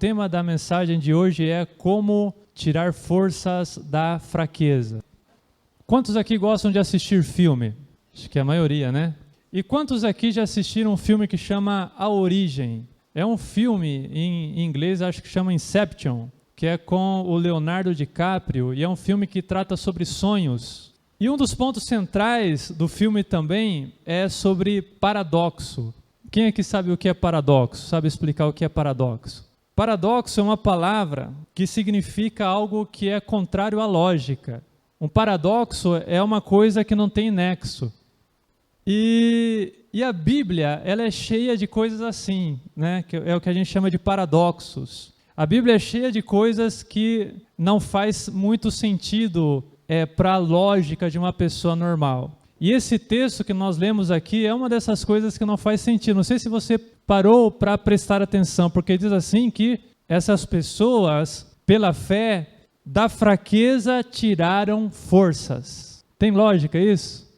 tema da mensagem de hoje é como tirar forças da fraqueza. Quantos aqui gostam de assistir filme? Acho que é a maioria, né? E quantos aqui já assistiram um filme que chama A Origem? É um filme, em inglês, acho que chama Inception, que é com o Leonardo DiCaprio, e é um filme que trata sobre sonhos. E um dos pontos centrais do filme também é sobre paradoxo. Quem aqui sabe o que é paradoxo? Sabe explicar o que é paradoxo? Paradoxo é uma palavra que significa algo que é contrário à lógica. Um paradoxo é uma coisa que não tem nexo. E a Bíblia, ela é cheia de coisas assim, né? Que é o que a gente chama de paradoxos. A Bíblia é cheia de coisas que não faz muito sentido para a lógica de uma pessoa normal. E esse texto que nós lemos aqui é uma dessas coisas que não faz sentido. Não sei se você parou para prestar atenção, porque diz assim que essas pessoas, pela fé, da fraqueza tiraram forças. Tem lógica isso?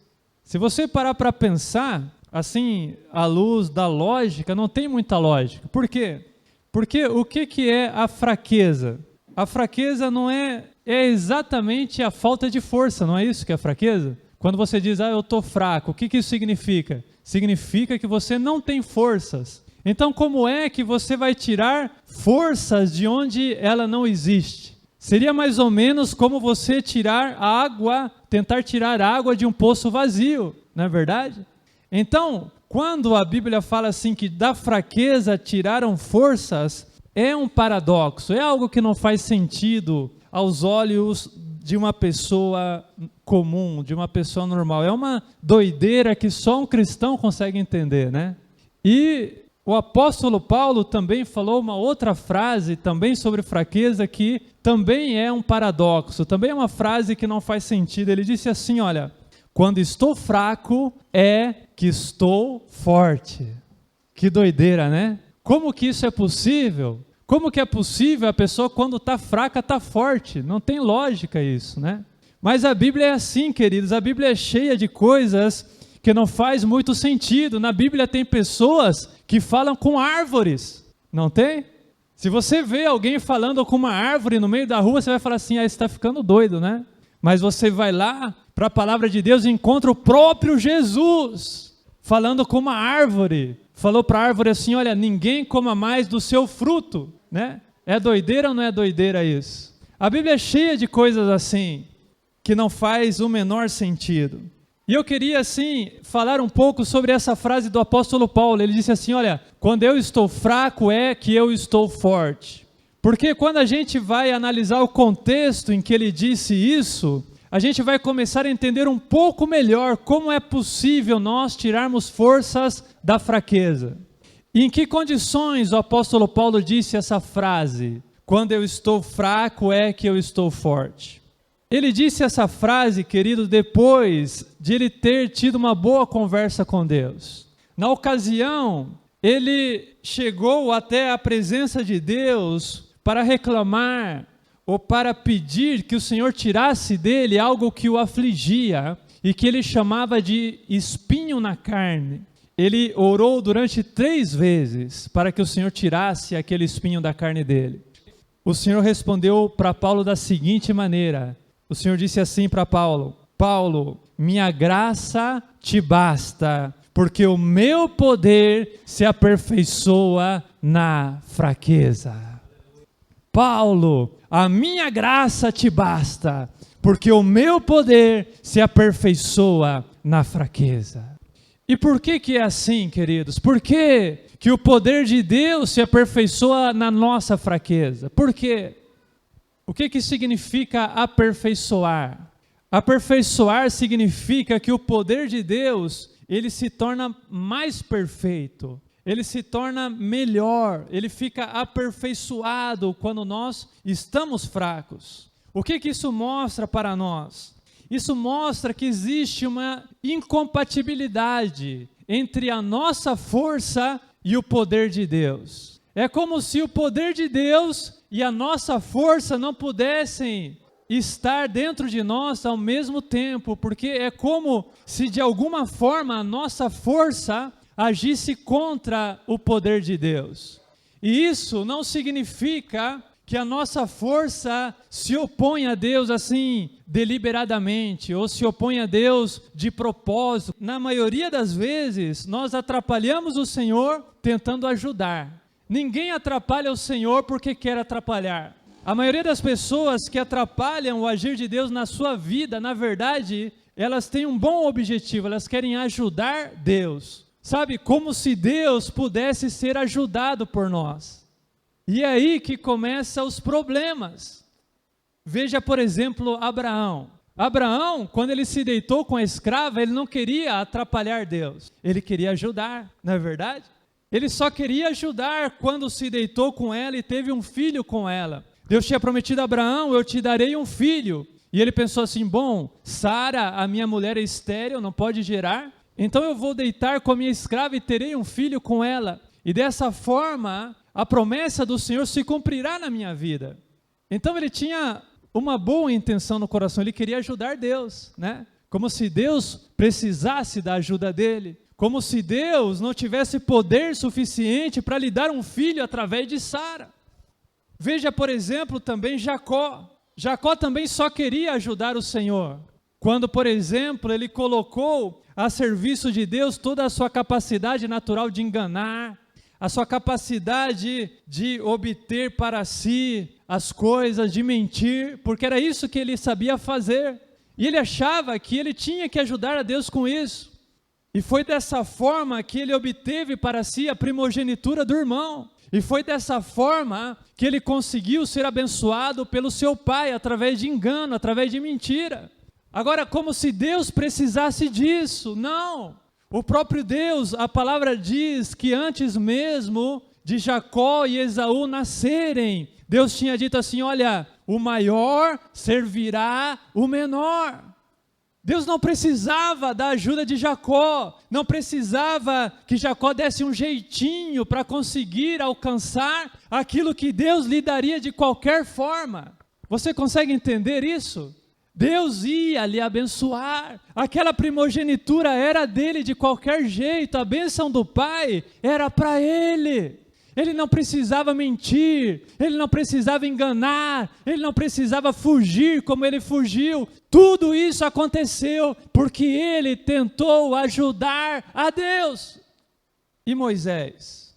Se você parar para pensar, assim, à luz da lógica, não tem muita lógica. Por quê? Porque o que é a fraqueza? A fraqueza não é exatamente a falta de força, não é isso que é a fraqueza? Quando você diz, eu estou fraco, o que isso significa? Significa que você não tem forças. Então, como é que você vai tirar forças de onde ela não existe? Seria mais ou menos como você tentar tirar água de um poço vazio, não é verdade? Então, quando a Bíblia fala assim que da fraqueza tiraram forças, é um paradoxo, é algo que não faz sentido aos olhos de uma pessoa comum, de uma pessoa normal. É uma doideira que só um cristão consegue entender, né? E o apóstolo Paulo também falou uma outra frase, também sobre fraqueza, que também é um paradoxo, também é uma frase que não faz sentido. Ele disse assim, olha, quando estou fraco é que estou forte. Que doideira, né? Como que isso é possível? Como que é possível a pessoa quando está fraca está forte? Não tem lógica isso, né? Mas a Bíblia é assim, queridos, a Bíblia é cheia de coisas que não faz muito sentido. Na Bíblia tem pessoas que falam com árvores, não tem? Se você vê alguém falando com uma árvore no meio da rua, você vai falar assim, você está ficando doido, né? Mas você vai lá para a palavra de Deus e encontra o próprio Jesus falando com uma árvore. Falou para a árvore assim, olha, ninguém coma mais do seu fruto, né? É doideira ou não é doideira isso? A Bíblia é cheia de coisas assim, que não faz o menor sentido. E eu queria, assim, falar um pouco sobre essa frase do apóstolo Paulo. Ele disse assim, olha, quando eu estou fraco é que eu estou forte. Porque quando a gente vai analisar o contexto em que ele disse isso, a gente vai começar a entender um pouco melhor como é possível nós tirarmos forças da fraqueza. E em que condições o apóstolo Paulo disse essa frase? Quando eu estou fraco é que eu estou forte. Ele disse essa frase, querido, depois de ele ter tido uma boa conversa com Deus. Na ocasião, ele chegou até a presença de Deus para reclamar ou para pedir que o Senhor tirasse dele algo que o afligia e que ele chamava de espinho na carne. Ele orou durante 3 vezes para que o Senhor tirasse aquele espinho da carne dele. O Senhor respondeu para Paulo da seguinte maneira. O Senhor disse assim para Paulo, Paulo, minha graça te basta, porque o meu poder se aperfeiçoa na fraqueza. Paulo, a minha graça te basta, porque o meu poder se aperfeiçoa na fraqueza. E por que é assim, queridos? Por que o poder de Deus se aperfeiçoa na nossa fraqueza? Por quê? O que significa aperfeiçoar? Aperfeiçoar significa que o poder de Deus, ele se torna mais perfeito, ele se torna melhor, ele fica aperfeiçoado quando nós estamos fracos. O que isso mostra para nós? Isso mostra que existe uma incompatibilidade entre a nossa força e o poder de Deus. É como se o poder de Deus e a nossa força não pudessem estar dentro de nós ao mesmo tempo, porque é como se de alguma forma a nossa força agisse contra o poder de Deus. E isso não significa que a nossa força se opõe a Deus assim, deliberadamente, ou se opõe a Deus de propósito. Na maioria das vezes, nós atrapalhamos o Senhor tentando ajudar. Ninguém atrapalha o Senhor porque quer atrapalhar. A maioria das pessoas que atrapalham o agir de Deus na sua vida, na verdade, elas têm um bom objetivo, elas querem ajudar Deus. Sabe, como se Deus pudesse ser ajudado por nós. E é aí que começam os problemas. Veja, por exemplo, Abraão. Abraão, quando ele se deitou com a escrava, ele não queria atrapalhar Deus. Ele queria ajudar, não é verdade? Ele só queria ajudar quando se deitou com ela e teve um filho com ela. Deus tinha prometido a Abraão, eu te darei um filho. E ele pensou assim, bom, Sara, a minha mulher é estéril, não pode gerar. Então eu vou deitar com a minha escrava e terei um filho com ela. E dessa forma, a promessa do Senhor se cumprirá na minha vida. Então ele tinha uma boa intenção no coração, ele queria ajudar Deus, né? Como se Deus precisasse da ajuda dele. Como se Deus não tivesse poder suficiente para lhe dar um filho através de Sara. Veja, por exemplo, também Jacó. Jacó também só queria ajudar o Senhor. Quando, por exemplo, ele colocou a serviço de Deus toda a sua capacidade natural de enganar, a sua capacidade de obter para si as coisas, de mentir, porque era isso que ele sabia fazer. E ele achava que ele tinha que ajudar a Deus com isso. E foi dessa forma que ele obteve para si a primogenitura do irmão. E foi dessa forma que ele conseguiu ser abençoado pelo seu pai, através de engano, através de mentira. Agora, como se Deus precisasse disso. Não. O próprio Deus, a palavra diz que antes mesmo de Jacó e Esaú nascerem, Deus tinha dito assim, olha, o maior servirá o menor. Deus não precisava da ajuda de Jacó, não precisava que Jacó desse um jeitinho para conseguir alcançar aquilo que Deus lhe daria de qualquer forma. Você consegue entender isso? Deus ia lhe abençoar, aquela primogenitura era dele de qualquer jeito, a bênção do Pai era para ele. Ele não precisava mentir, ele não precisava enganar, ele não precisava fugir como ele fugiu. Tudo isso aconteceu porque ele tentou ajudar a Deus. E Moisés?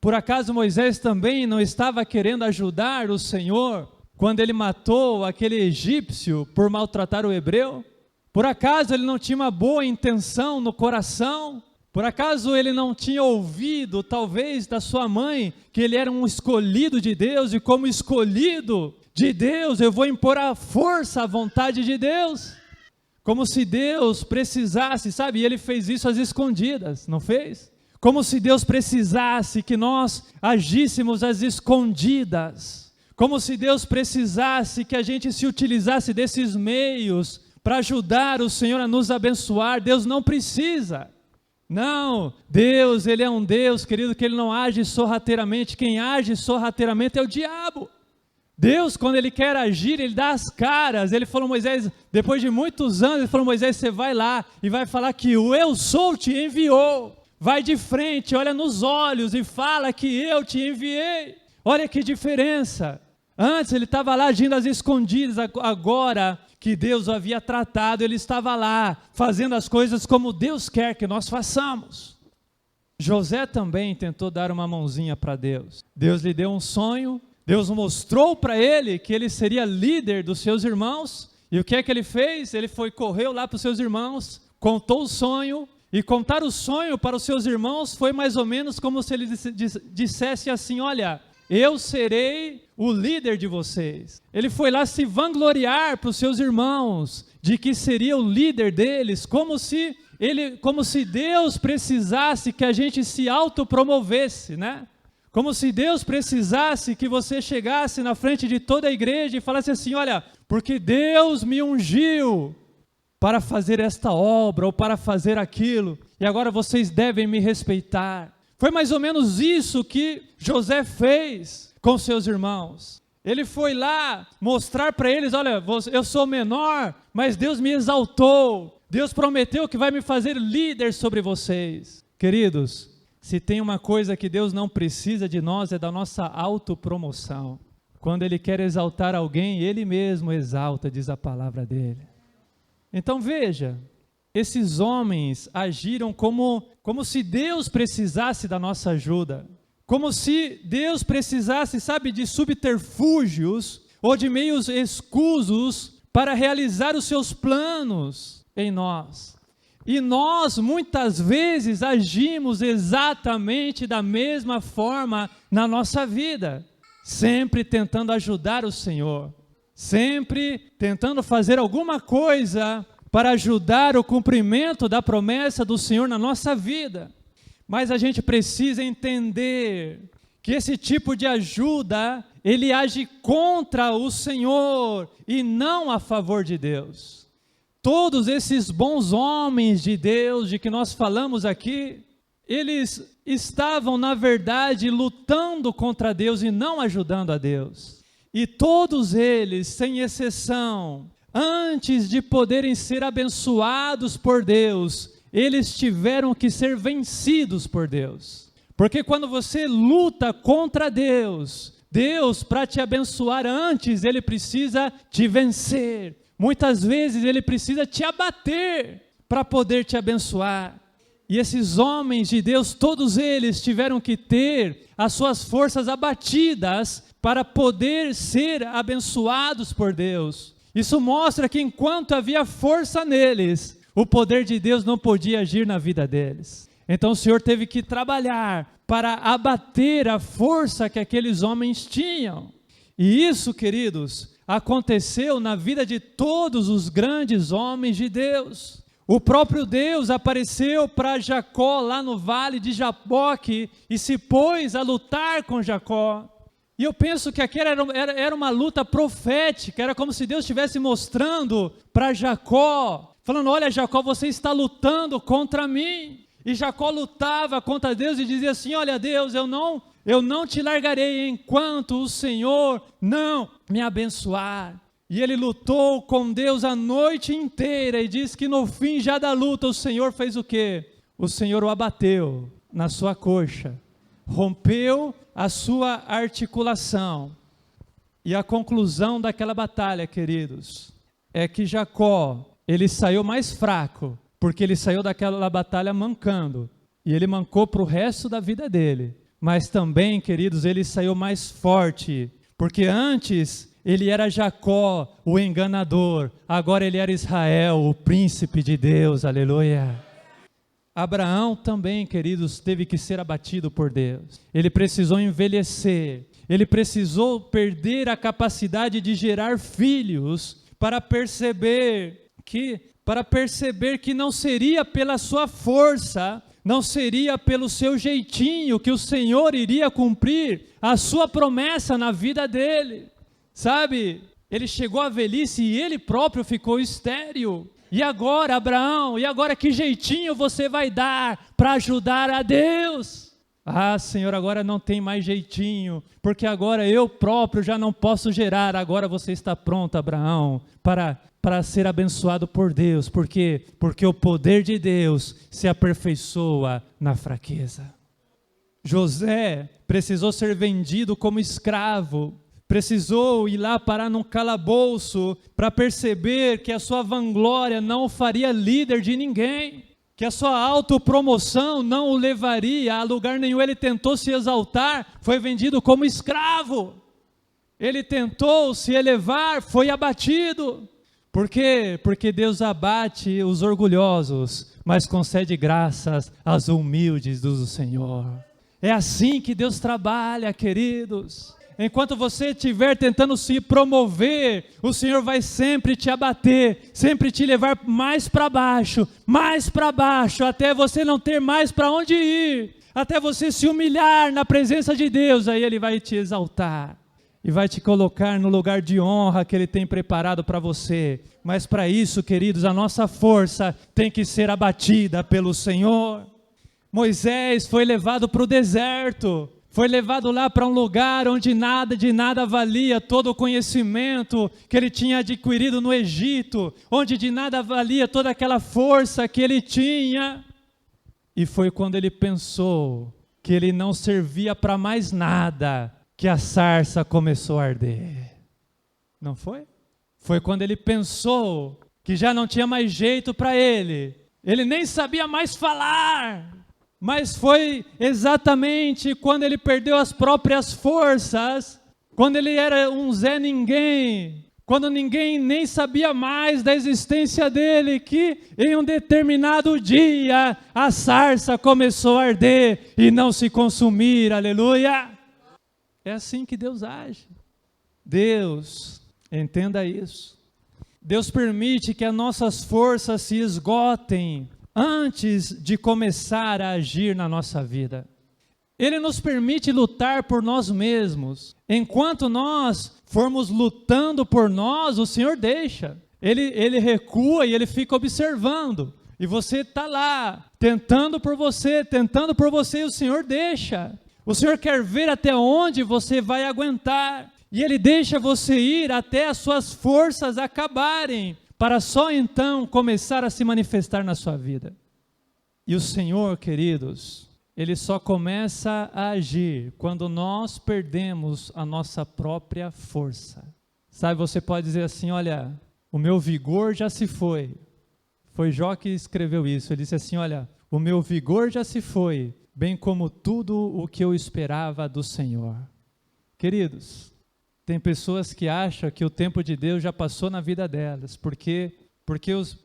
Por acaso Moisés também não estava querendo ajudar o Senhor quando ele matou aquele egípcio por maltratar o hebreu? Por acaso ele não tinha uma boa intenção no coração? Por acaso ele não tinha ouvido, talvez, da sua mãe, que ele era um escolhido de Deus, e como escolhido de Deus, eu vou impor à força a vontade de Deus? Como se Deus precisasse, sabe? E ele fez isso às escondidas, não fez? Como se Deus precisasse que nós agíssemos às escondidas. Como se Deus precisasse que a gente se utilizasse desses meios para ajudar o Senhor a nos abençoar. Deus não precisa. Não, Deus, Ele é um Deus, querido, que Ele não age sorrateiramente. Quem age sorrateiramente é o diabo. Deus, quando Ele quer agir, Ele dá as caras. Ele falou, Moisés, depois de muitos anos, Ele falou, Moisés, você vai lá e vai falar que o Eu Sou te enviou. Vai de frente, olha nos olhos e fala que eu te enviei. Olha que diferença. Antes Ele estava lá agindo às escondidas, agora que Deus o havia tratado, ele estava lá, fazendo as coisas como Deus quer que nós façamos. José também tentou dar uma mãozinha para Deus. Deus lhe deu um sonho, Deus mostrou para ele que ele seria líder dos seus irmãos, e o que é que ele fez? Ele correu lá para os seus irmãos, contou o sonho, e contar o sonho para os seus irmãos foi mais ou menos como se ele dissesse assim, olha, eu serei o líder de vocês. Ele foi lá se vangloriar para os seus irmãos, de que seria o líder deles, como se Deus precisasse que a gente se autopromovesse, né? Como se Deus precisasse que você chegasse na frente de toda a igreja e falasse assim, olha, porque Deus me ungiu para fazer esta obra ou para fazer aquilo, e agora vocês devem me respeitar. Foi mais ou menos isso que José fez com seus irmãos. Ele foi lá mostrar para eles, olha, eu sou menor, mas Deus me exaltou. Deus prometeu que vai me fazer líder sobre vocês. Queridos, Se tem uma coisa que Deus não precisa de nós, é da nossa autopromoção. Quando Ele quer exaltar alguém, Ele mesmo exalta, diz a palavra dEle. Então veja, esses homens agiram como se Deus precisasse da nossa ajuda. Como se Deus precisasse, sabe, de subterfúgios ou de meios escusos para realizar os seus planos em nós. E nós, muitas vezes, agimos exatamente da mesma forma na nossa vida. Sempre tentando ajudar o Senhor. Sempre tentando fazer alguma coisa para ajudar o cumprimento da promessa do Senhor na nossa vida. Mas a gente precisa entender que esse tipo de ajuda, ele age contra o Senhor e não a favor de Deus. Todos esses bons homens de Deus, de que nós falamos aqui, eles estavam, na verdade, lutando contra Deus e não ajudando a Deus. E todos eles, sem exceção, antes de poderem ser abençoados por Deus, eles tiveram que ser vencidos por Deus. Porque quando você luta contra Deus, para te abençoar antes, Ele precisa te vencer. Muitas vezes Ele precisa te abater para poder te abençoar. E esses homens de Deus, todos eles tiveram que ter as suas forças abatidas para poder ser abençoados por Deus. Isso mostra que enquanto havia força neles, o poder de Deus não podia agir na vida deles. Então o Senhor teve que trabalhar para abater a força que aqueles homens tinham. E isso, queridos, aconteceu na vida de todos os grandes homens de Deus. O próprio Deus apareceu para Jacó lá no vale de Jaboque e se pôs a lutar com Jacó. E eu penso que aquela era uma luta profética, era como se Deus estivesse mostrando para Jacó, falando: olha, Jacó, você está lutando contra mim. E Jacó lutava contra Deus e dizia assim: olha, Deus, eu não te largarei enquanto o Senhor não me abençoar. E ele lutou com Deus a noite inteira e diz que no fim já da luta o Senhor fez o quê? O Senhor o abateu na sua coxa, rompeu a sua articulação. E a conclusão daquela batalha, queridos, é que Jacó, ele saiu mais fraco, porque ele saiu daquela batalha mancando, e ele mancou para o resto da vida dele. Mas também, queridos, ele saiu mais forte, porque antes ele era Jacó, o enganador, agora ele era Israel, o príncipe de Deus, aleluia. Abraão também, queridos, teve que ser abatido por Deus. Ele precisou envelhecer, ele precisou perder a capacidade de gerar filhos para perceber que não seria pela sua força, não seria pelo seu jeitinho que o Senhor iria cumprir a sua promessa na vida dele. Sabe, ele chegou à velhice e ele próprio ficou estéril. E agora, Abraão, que jeitinho você vai dar para ajudar a Deus? Ah, Senhor, agora não tem mais jeitinho, porque agora eu próprio já não posso gerar. Agora você está pronto, Abraão, para ser abençoado por Deus. Por quê? Porque o poder de Deus se aperfeiçoa na fraqueza. José precisou ser vendido como escravo, precisou ir lá parar num calabouço para perceber que a sua vanglória não o faria líder de ninguém, que a sua autopromoção não o levaria a lugar nenhum. Ele tentou se exaltar, foi vendido como escravo. Ele tentou se elevar, foi abatido. Por quê? Porque Deus abate os orgulhosos, mas concede graças aos humildes do Senhor. É assim que Deus trabalha, queridos. Enquanto você estiver tentando se promover, o Senhor vai sempre te abater, sempre te levar mais para baixo, até você não ter mais para onde ir, até você se humilhar na presença de Deus. Aí Ele vai te exaltar e vai te colocar no lugar de honra que Ele tem preparado para você. Mas para isso, queridos, a nossa força tem que ser abatida pelo Senhor. Moisés foi levado para o deserto, foi levado lá para um lugar onde de nada valia todo o conhecimento que ele tinha adquirido no Egito, onde de nada valia toda aquela força que ele tinha. E foi quando ele pensou que ele não servia para mais nada, que a sarça começou a arder. Não foi? Foi quando ele pensou que já não tinha mais jeito para ele. Ele nem sabia mais falar. Mas foi exatamente quando ele perdeu as próprias forças, quando ele era um Zé Ninguém, quando ninguém nem sabia mais da existência dele, que em um determinado dia a sarça começou a arder e não se consumir, aleluia. É assim que Deus age. Deus, entenda isso, Deus permite que as nossas forças se esgotem antes de começar a agir na nossa vida. Ele nos permite lutar por nós mesmos. Enquanto nós formos lutando por nós, o Senhor deixa. Ele recua e ele fica observando. E você está lá, tentando por você, e o Senhor deixa. O Senhor quer ver até onde você vai aguentar. E Ele deixa você ir até as suas forças acabarem, para só então começar a se manifestar na sua vida. E o Senhor, queridos, Ele só começa a agir quando nós perdemos a nossa própria força. Sabe, você pode dizer assim, olha, o meu vigor já se foi. Foi Jó que escreveu isso, ele disse assim, olha, o meu vigor já se foi, bem como tudo o que eu esperava do Senhor. Queridos, tem pessoas que acham que o tempo de Deus já passou na vida delas, porque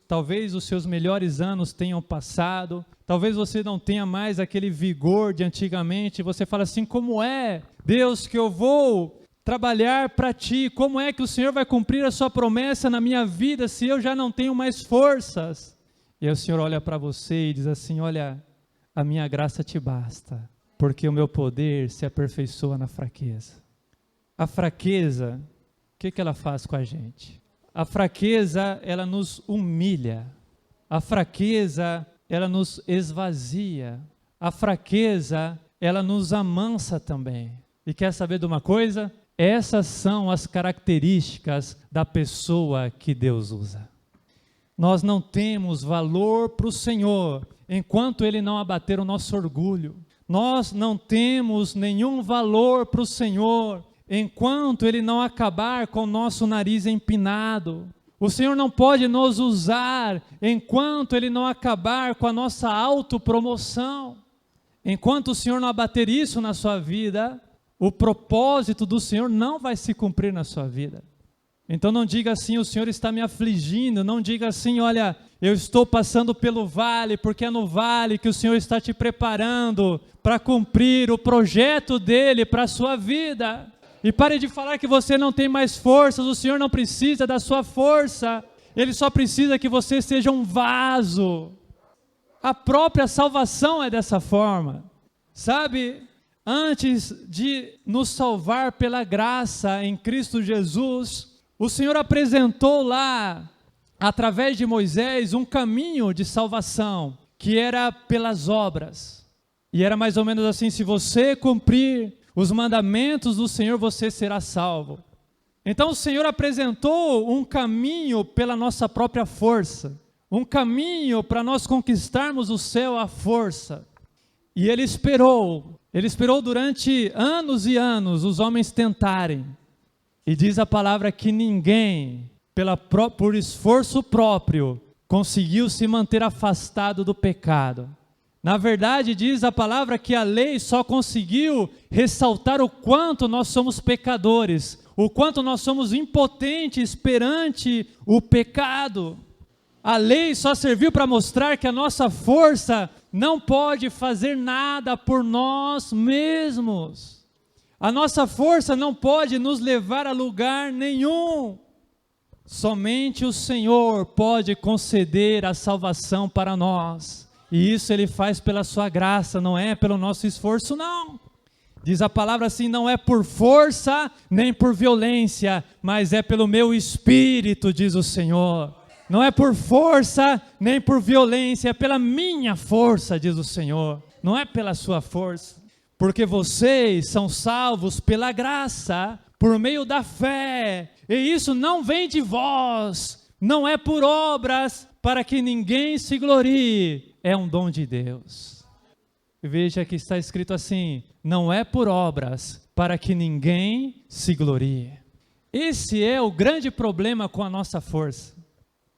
talvez os seus melhores anos tenham passado, talvez você não tenha mais aquele vigor de antigamente, você fala assim, como é, Deus, que eu vou trabalhar para Ti, como é que o Senhor vai cumprir a Sua promessa na minha vida, se eu já não tenho mais forças? E aí o Senhor olha para você e diz assim, olha, a minha graça te basta, porque o meu poder se aperfeiçoa na fraqueza. A fraqueza, o que ela faz com a gente? A fraqueza, ela nos humilha. A fraqueza, ela nos esvazia. A fraqueza, ela nos amansa também. E quer saber de uma coisa? Essas são as características da pessoa que Deus usa. Nós não temos valor para o Senhor enquanto Ele não abater o nosso orgulho. Nós não temos nenhum valor para o Senhor enquanto Ele não acabar com o nosso nariz empinado. O Senhor não pode nos usar enquanto Ele não acabar com a nossa autopromoção. Enquanto o Senhor não abater isso na sua vida, o propósito do Senhor não vai se cumprir na sua vida. Então não diga assim, o Senhor está me afligindo, não diga assim, olha, eu estou passando pelo vale, porque é no vale que o Senhor está te preparando para cumprir o projeto dEle para a sua vida. E pare de falar que você não tem mais forças, o Senhor não precisa da sua força, Ele só precisa que você seja um vaso. A própria salvação é dessa forma, sabe? Antes de nos salvar pela graça em Cristo Jesus, o Senhor apresentou lá, através de Moisés, um caminho de salvação, que era pelas obras. E era mais ou menos assim, se você cumprir os mandamentos do Senhor, você será salvo. Então o Senhor apresentou um caminho pela nossa própria força, um caminho para nós conquistarmos o céu à força. E Ele esperou durante anos e anos os homens tentarem. E diz a palavra que ninguém, por esforço próprio, conseguiu se manter afastado do pecado. Na verdade, diz a palavra que a lei só conseguiu ressaltar o quanto nós somos pecadores, o quanto nós somos impotentes perante o pecado. A lei só serviu para mostrar que a nossa força não pode fazer nada por nós mesmos. A nossa força não pode nos levar a lugar nenhum. Somente o Senhor pode conceder a salvação para nós. E isso Ele faz pela sua graça, não é pelo nosso esforço, não. Diz a palavra assim, não é por força nem por violência, mas é pelo meu Espírito, diz o Senhor. Não é por força nem por violência, é pela minha força, diz o Senhor. Não é pela sua força, porque vocês são salvos pela graça, por meio da fé. E isso não vem de vós, não é por obras, para que ninguém se glorie. É um dom de Deus. Veja que está escrito assim: não é por obras, para que ninguém se glorie. Esse é o grande problema com a nossa força.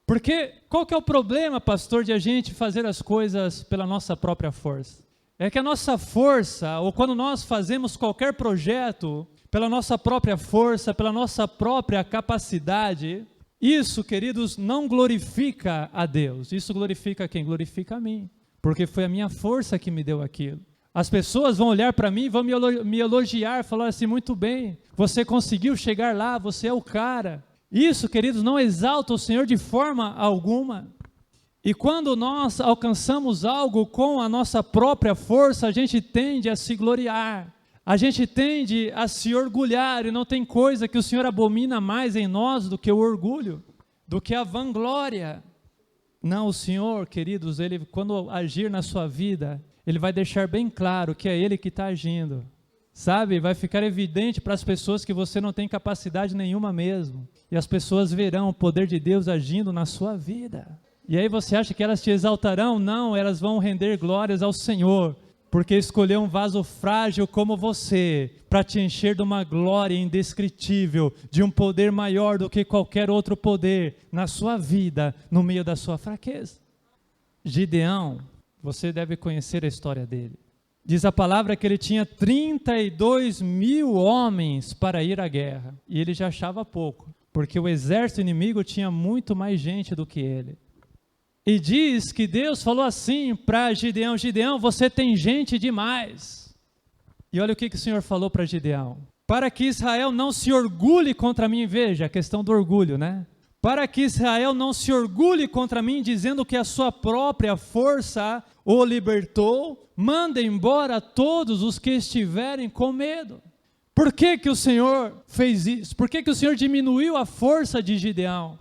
Porque qual que é o problema, pastor, de a gente fazer as coisas pela nossa própria força? É que a nossa força, ou quando nós fazemos qualquer projeto pela nossa própria força, pela nossa própria capacidade, isso, queridos, não glorifica a Deus. Isso glorifica quem? Glorifica a mim. Porque foi a minha força que me deu aquilo. As pessoas vão olhar para mim, vão me elogiar, falar assim: muito bem, você conseguiu chegar lá, você é o cara. Isso, queridos, não exalta o Senhor de forma alguma. E quando nós alcançamos algo com a nossa própria força, a gente tende a se gloriar, a gente tende a se orgulhar, e não tem coisa que o Senhor abomina mais em nós do que o orgulho, do que a vanglória. Não, o Senhor, queridos, Ele, quando agir na sua vida, Ele vai deixar bem claro que é Ele que está agindo. Sabe, vai ficar evidente para as pessoas que você não tem capacidade nenhuma mesmo. E as pessoas verão o poder de Deus agindo na sua vida. E aí você acha que elas te exaltarão? Não, elas vão render glórias ao Senhor, porque escolheu um vaso frágil como você, para te encher de uma glória indescritível, de um poder maior do que qualquer outro poder na sua vida, no meio da sua fraqueza. Gideão, você deve conhecer a história dele. Diz a palavra que ele tinha 32 mil homens para ir à guerra, e ele já achava pouco, porque o exército inimigo tinha muito mais gente do que ele. E diz que Deus falou assim para Gideão: Gideão, você tem gente demais. E olha o que o Senhor falou para Gideão: para que Israel não se orgulhe contra mim. Veja a questão do orgulho, né? Para que Israel não se orgulhe contra mim, dizendo que a sua própria força o libertou, manda embora todos os que estiverem com medo. Por que que o Senhor fez isso? Por que que o Senhor diminuiu a força de Gideão?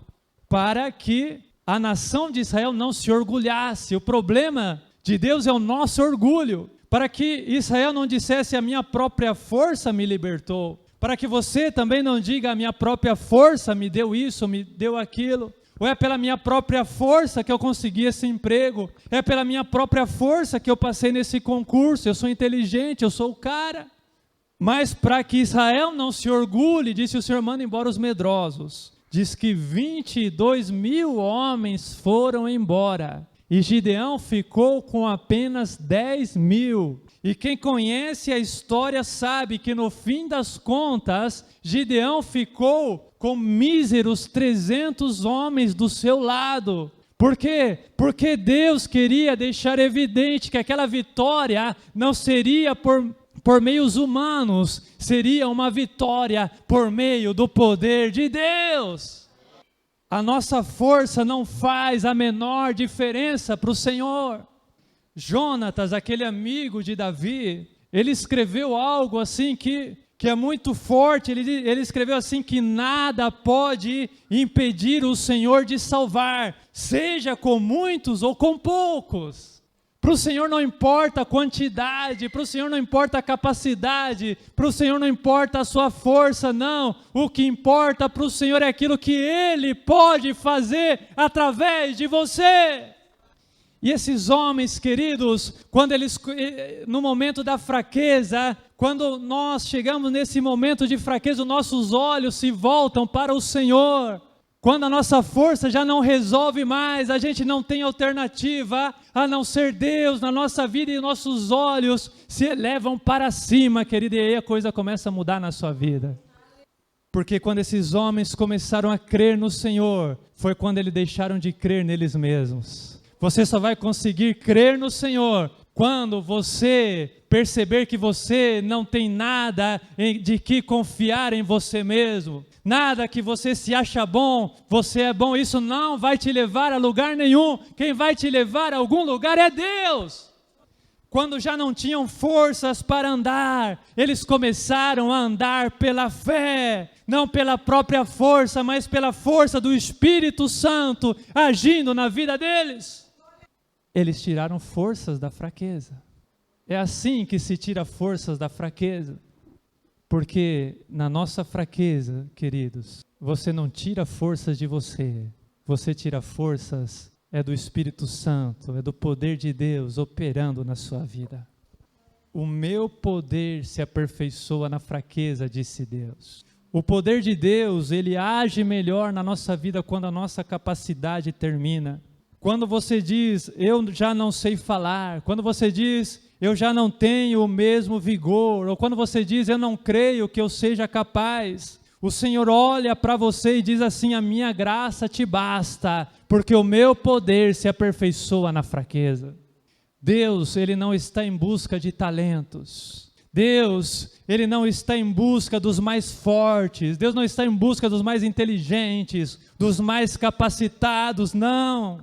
Para que a nação de Israel não se orgulhasse. O problema de Deus é o nosso orgulho. Para que Israel não dissesse: a minha própria força me libertou. Para que você também não diga: a minha própria força me deu isso, me deu aquilo. Ou é pela minha própria força que eu consegui esse emprego. É pela minha própria força que eu passei nesse concurso. Eu sou inteligente, eu sou o cara. Mas para que Israel não se orgulhe, disse o Senhor: manda embora os medrosos. Diz que 22 mil homens foram embora. E Gideão ficou com apenas 10 mil. E quem conhece a história sabe que no fim das contas, Gideão ficou com míseros 300 homens do seu lado. Por quê? Porque Deus queria deixar evidente que aquela vitória não seria por meios humanos, seria uma vitória por meio do poder de Deus. A nossa força não faz a menor diferença para o Senhor. Jonatas, aquele amigo de Davi, ele escreveu algo assim que é muito forte. Ele escreveu assim: que nada pode impedir o Senhor de salvar, seja com muitos ou com poucos. Para o Senhor não importa a quantidade, para o Senhor não importa a capacidade, para o Senhor não importa a sua força, não. O que importa para o Senhor é aquilo que Ele pode fazer através de você. E esses homens, queridos, quando eles, no momento da fraqueza, quando nós chegamos nesse momento de fraqueza, os nossos olhos se voltam para o Senhor. Quando a nossa força já não resolve mais, a gente não tem alternativa a não ser Deus na nossa vida, e nossos olhos se elevam para cima, querido, e aí a coisa começa a mudar na sua vida. Porque quando esses homens começaram a crer no Senhor, foi quando eles deixaram de crer neles mesmos. Você só vai conseguir crer no Senhor quando você perceber que você não tem nada de que confiar em você mesmo. Nada que você se acha bom, você é bom, isso não vai te levar a lugar nenhum. Quem vai te levar a algum lugar é Deus. Quando já não tinham forças para andar, eles começaram a andar pela fé, não pela própria força, mas pela força do Espírito Santo agindo na vida deles. Eles tiraram forças da fraqueza. É assim que se tira forças da fraqueza. Porque na nossa fraqueza, queridos, você não tira forças de você, você tira forças do Espírito Santo, é do poder de Deus operando na sua vida. O meu poder se aperfeiçoa na fraqueza, disse Deus. O poder de Deus, ele age melhor na nossa vida quando a nossa capacidade termina. Quando você diz, eu já não sei falar, quando você diz, eu já não tenho o mesmo vigor, ou quando você diz, eu não creio que eu seja capaz, o Senhor olha para você e diz assim, a minha graça te basta, porque o meu poder se aperfeiçoa na fraqueza. Deus, ele não está em busca de talentos. Deus, ele não está em busca dos mais fortes. Deus não está em busca dos mais inteligentes, dos mais capacitados, não.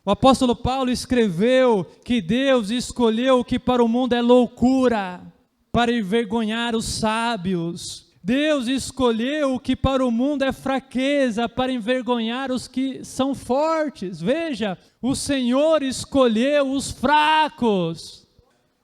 O apóstolo Paulo escreveu que Deus escolheu o que para o mundo é loucura, para envergonhar os sábios. Deus escolheu o que para o mundo é fraqueza, para envergonhar os que são fortes. Veja, o Senhor escolheu os fracos.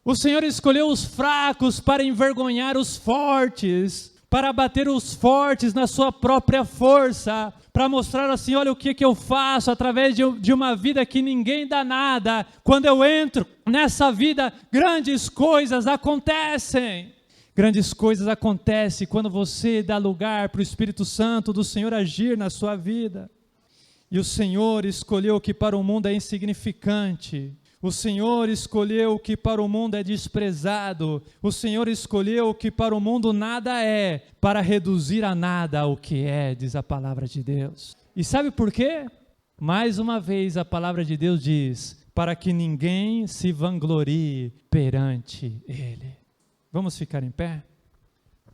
O Senhor escolheu os fracos para envergonhar os fortes, para abater os fortes na sua própria força, para mostrar assim, olha o que eu faço através de uma vida que ninguém dá nada. Quando eu entro nessa vida, grandes coisas acontecem. Grandes coisas acontecem quando você dá lugar para o Espírito Santo do Senhor agir na sua vida. E o Senhor escolheu o que para o mundo é insignificante. O Senhor escolheu o que para o mundo é desprezado. O Senhor escolheu o que para o mundo nada é, para reduzir a nada o que é, diz a palavra de Deus. E sabe por quê? Mais uma vez a palavra de Deus diz, para que ninguém se vanglorie perante Ele. Vamos ficar em pé?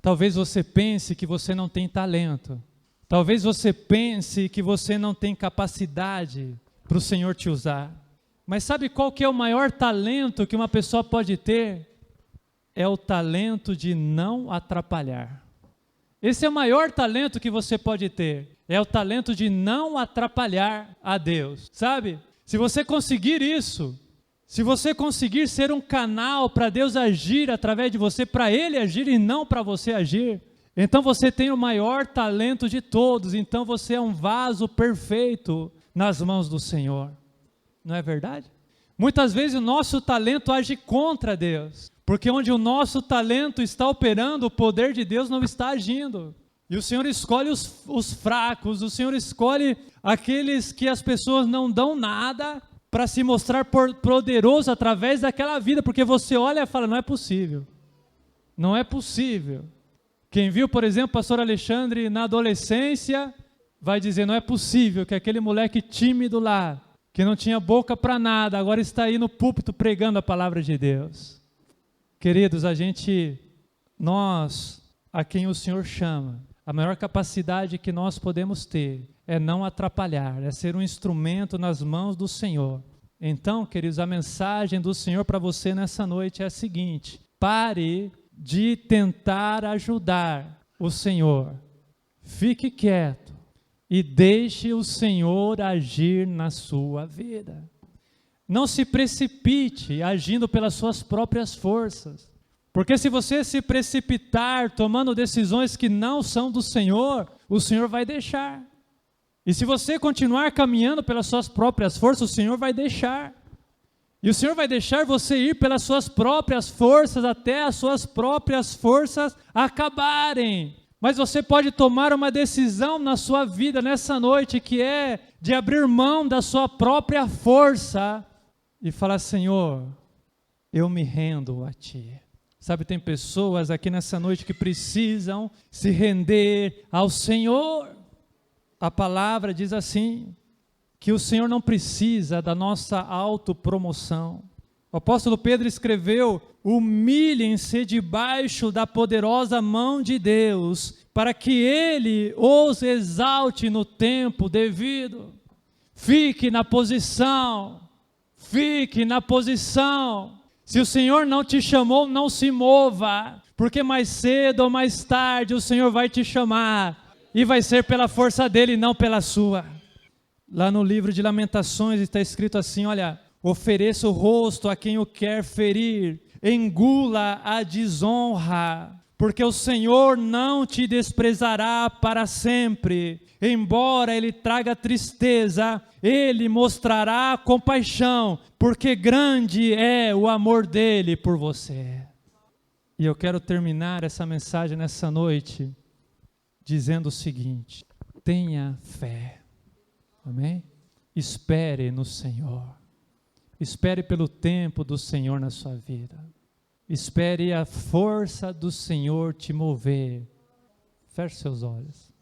Talvez você pense que você não tem talento. Talvez você pense que você não tem capacidade para o Senhor te usar. Mas sabe qual que é o maior talento que uma pessoa pode ter? É o talento de não atrapalhar. Esse é o maior talento que você pode ter. É o talento de não atrapalhar a Deus. Sabe? Se você conseguir isso, se você conseguir ser um canal para Deus agir através de você, para Ele agir e não para você agir, então você tem o maior talento de todos. Então você é um vaso perfeito nas mãos do Senhor. Não é verdade? Muitas vezes o nosso talento age contra Deus, porque onde o nosso talento está operando, o poder de Deus não está agindo. E o Senhor escolhe os fracos, o Senhor escolhe aqueles que as pessoas não dão nada para se mostrar poderoso através daquela vida, porque você olha e fala, não é possível. Não é possível. Quem viu, por exemplo, o pastor Alexandre na adolescência, vai dizer, não é possível que aquele moleque tímido lá, que não tinha boca para nada, agora está aí no púlpito pregando a palavra de Deus. Queridos, nós, a quem o Senhor chama, a maior capacidade que nós podemos ter é não atrapalhar, é ser um instrumento nas mãos do Senhor. Então, queridos, a mensagem do Senhor para você nessa noite é a seguinte: pare de tentar ajudar o Senhor. Fique quieto e deixe o Senhor agir na sua vida. Não se precipite agindo pelas suas próprias forças. Porque se você se precipitar tomando decisões que não são do Senhor, o Senhor vai deixar. E se você continuar caminhando pelas suas próprias forças, o Senhor vai deixar. E o Senhor vai deixar você ir pelas suas próprias forças até as suas próprias forças acabarem. Mas você pode tomar uma decisão na sua vida nessa noite, que é de abrir mão da sua própria força e falar, Senhor, eu me rendo a Ti. Sabe, tem pessoas aqui nessa noite que precisam se render ao Senhor. A palavra diz assim, que o Senhor não precisa da nossa autopromoção. O apóstolo Pedro escreveu, humilhem-se debaixo da poderosa mão de Deus, para que Ele os exalte no tempo devido. Fique na posição, fique na posição. Se o Senhor não te chamou, não se mova, porque mais cedo ou mais tarde o Senhor vai te chamar, e vai ser pela força dEle e não pela sua. Lá no livro de Lamentações está escrito assim, olha, ofereça o rosto a quem o quer ferir, engula a desonra, porque o Senhor não te desprezará para sempre. Embora Ele traga tristeza, Ele mostrará compaixão, porque grande é o amor dEle por você. E eu quero terminar essa mensagem nessa noite dizendo o seguinte: tenha fé. Amém? Espere no Senhor. Espere pelo tempo do Senhor na sua vida. Espere a força do Senhor te mover. Feche seus olhos.